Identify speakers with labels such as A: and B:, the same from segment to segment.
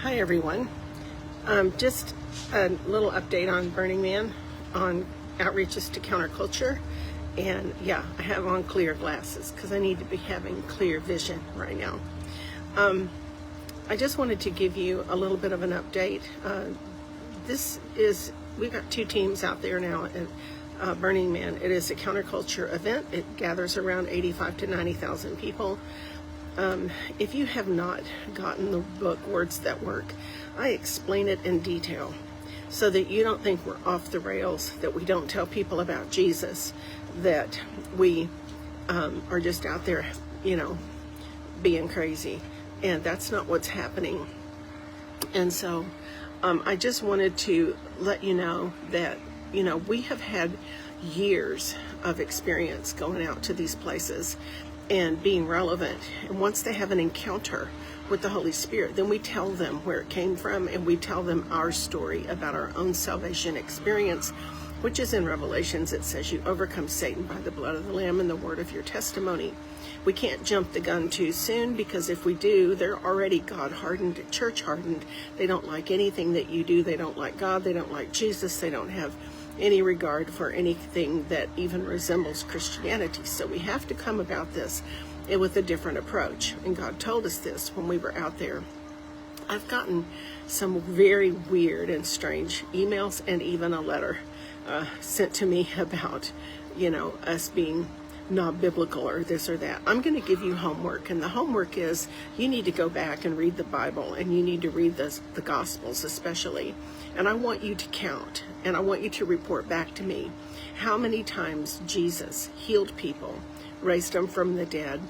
A: Hi everyone. Just a little update on Burning Man, on outreaches to counterculture. And yeah, I have on clear glasses because I need to be having clear vision right now. I just wanted to give you a little bit of an update. We've got two teams out there now at Burning Man. It is a counterculture event. It gathers around 85 to 90,000 people. If you have not gotten the book Words That Work, I explain it in detail so that you don't think we're off the rails, that we don't tell people about Jesus, that we are just out there, being crazy. And that's not what's happening. And so I just wanted to let you know that, we have had years of experience going out to these places and being relevant. And once they have an encounter with the Holy Spirit, then we tell them where it came from, and we tell them our story about our own salvation experience, which is in Revelations. It says you overcome Satan by the blood of the Lamb and the word of your testimony. We can't jump the gun too soon, because if we do, they're already God-hardened, church-hardened. They don't like anything that you do. They don't like God. They don't like Jesus. They don't have any regard for anything that even resembles Christianity. So we have to come about this with a different approach. And God told us this when we were out there. I've gotten some very weird and strange emails and even a letter sent to me about, us being not biblical or this or that. I'm going to give you homework, and the homework is you need to go back and read the Bible, and you need to read the Gospels especially. And I want you to count, and I want you to report back to me how many times Jesus healed people, raised them from the dead,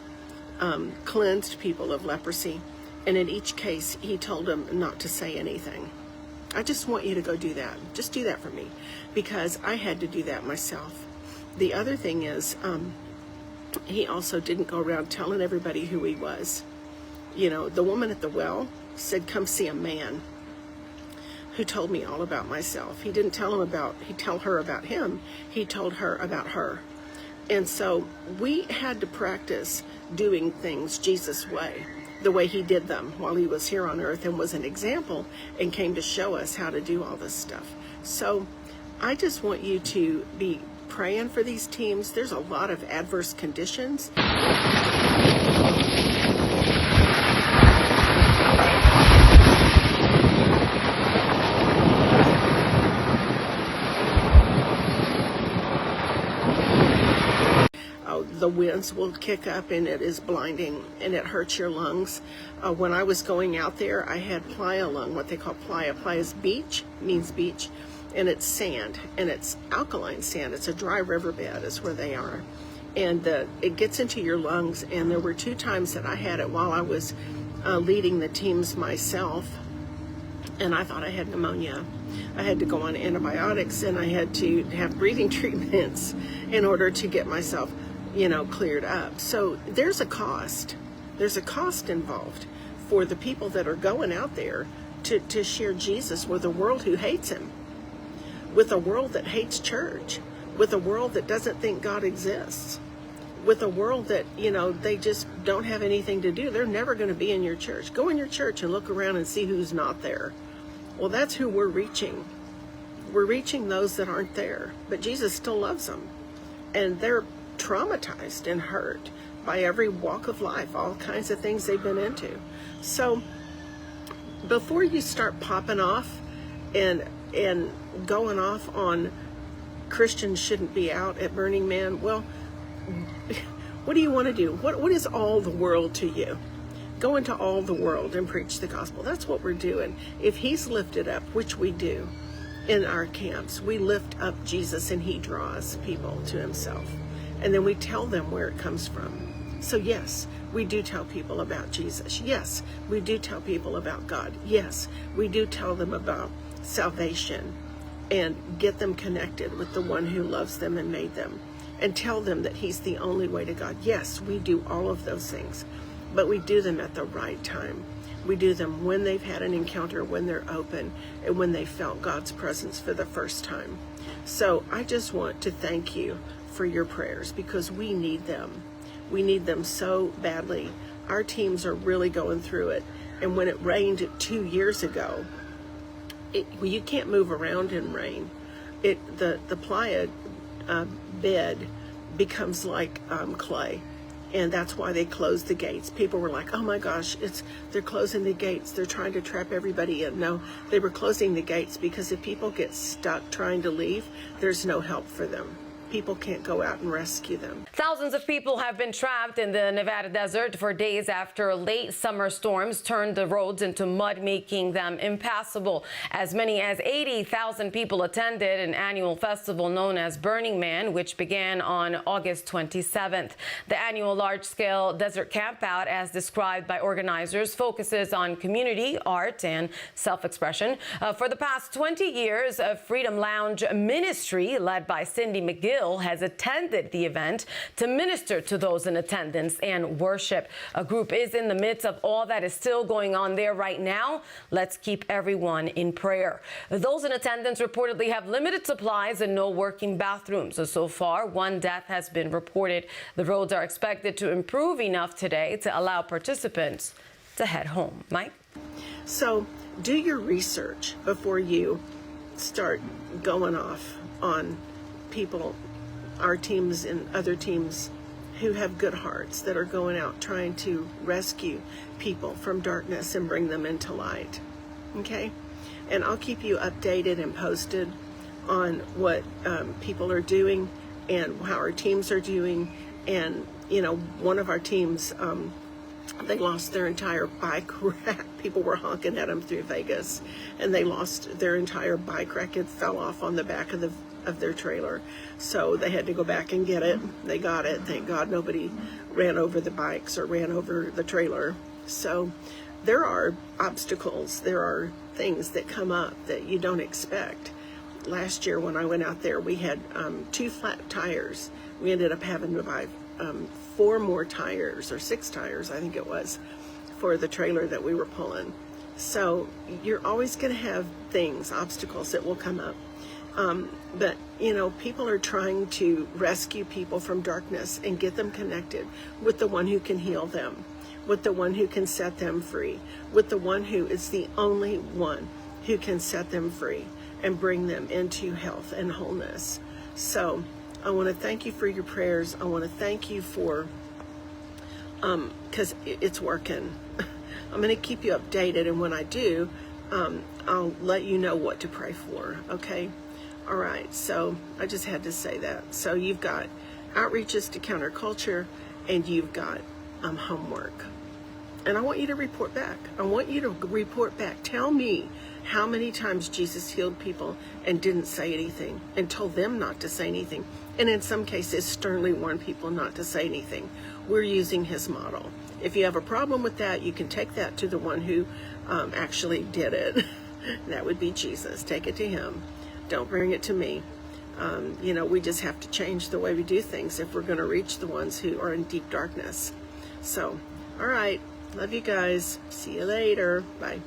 A: cleansed people of leprosy, and in each case he told them not to say anything. I just want you to go do that. Just do that for me, because I had to do that myself. The other thing is, he also didn't go around telling everybody who he was. The woman at the well said, come see a man who told me all about myself. He didn't tell her about him. He told her about her. And so we had to practice doing things Jesus' way, the way he did them while he was here on earth, and was an example and came to show us how to do all this stuff. So I just want you to be praying for these teams. There's a lot of adverse conditions. The winds will kick up, and it is blinding, and it hurts your lungs. When I was going out there, I had playa lung, what they call playa. Playa is beach, means beach, and it's sand, and it's alkaline sand. It's a dry riverbed is where they are. And it gets into your lungs, and there were 2 times that I had it while I was leading the teams myself, and I thought I had pneumonia. I had to go on antibiotics, and I had to have breathing treatments in order to get myself cleared up. So there's a cost. There's a cost involved for the people that are going out there to share Jesus with a world who hates him, with a world that hates church, with a world that doesn't think God exists, with a world that, they just don't have anything to do. They're never going to be in your church. Go in your church and look around and see who's not there. Well, that's who we're reaching. We're reaching those that aren't there, but Jesus still loves them. And they're traumatized and hurt by every walk of life, all kinds of things they've been into. So before you start popping off and going off on Christians shouldn't be out at Burning Man, well, what do you want to do? What is all the world to you? Go into all the world and preach the gospel. That's what we're doing. If he's lifted up, which we do in our camps, we lift up Jesus, and he draws people to himself. And then we tell them where it comes from. So yes, we do tell people about Jesus. Yes, we do tell people about God. Yes, we do tell them about salvation and get them connected with the one who loves them and made them, and tell them that he's the only way to God. Yes, we do all of those things, but we do them at the right time. We do them when they've had an encounter, when they're open, and when they felt God's presence for the first time. So I just want to thank you for your prayers, because we need them. We need them so badly. Our teams are really going through it. And when it rained 2 years ago, well, you can't move around in rain. The playa bed becomes like clay. And that's why they closed the gates. People were like, oh my gosh, they're closing the gates. They're trying to trap everybody in. No, they were closing the gates because if people get stuck trying to leave, there's no help for them. People can't go out and rescue them.
B: Thousands of people have been trapped in the Nevada desert for days after late summer storms turned the roads into mud, making them impassable. As many as 80,000 people attended an annual festival known as Burning Man, which began on August 27th. The annual large-scale desert campout, as described by organizers, focuses on community, art, and self-expression. For the past 20 years, a Freedom Lounge ministry led by Cindy McGill has attended the event to minister to those in attendance and worship. A group is in the midst of all that is still going on there right now. Let's keep everyone in prayer. Those in attendance reportedly have limited supplies and no working bathrooms. So far, 1 death has been reported. The roads are expected to improve enough today to allow participants to head home. Mike?
A: So do your research before you start going off on people, our teams and other teams who have good hearts that are going out trying to rescue people from darkness and bring them into light. Okay? And I'll keep you updated and posted on what people are doing and how our teams are doing. And, you know, one of our teams, they lost their entire bike rack. People were honking at them through Vegas, and they lost their entire bike rack. It fell off on the back of their trailer, so they had to go back and get it. They got it. Thank God nobody ran over the bikes or ran over the trailer. So there are obstacles. There are things that come up that you don't expect. Last year when I went out there, we had 2 flat tires. We ended up having to buy 4 more tires, or 6 tires, I think it was, for the trailer that we were pulling. So you're always going to have things, obstacles that will come up. But, you know, people are trying to rescue people from darkness and get them connected with the one who can heal them, with the one who can set them free, with the one who is the only one who can set them free and bring them into health and wholeness. So I want to thank you for your prayers. I want to thank you for, because it's working. I'm going to keep you updated, and when I do, I'll let you know what to pray for, okay? All right, so I just had to say that. So you've got outreaches to counterculture, and you've got homework. And I want you to report back. I want you to report back. Tell me how many times Jesus healed people and didn't say anything, and told them not to say anything. And in some cases, sternly warned people not to say anything. We're using his model. If you have a problem with that, you can take that to the one who actually did it. That would be Jesus. Take it to him. Don't bring it to me. You know, we just have to change the way we do things if we're going to reach the ones who are in deep darkness. So, all right. Love you guys. See you later. Bye.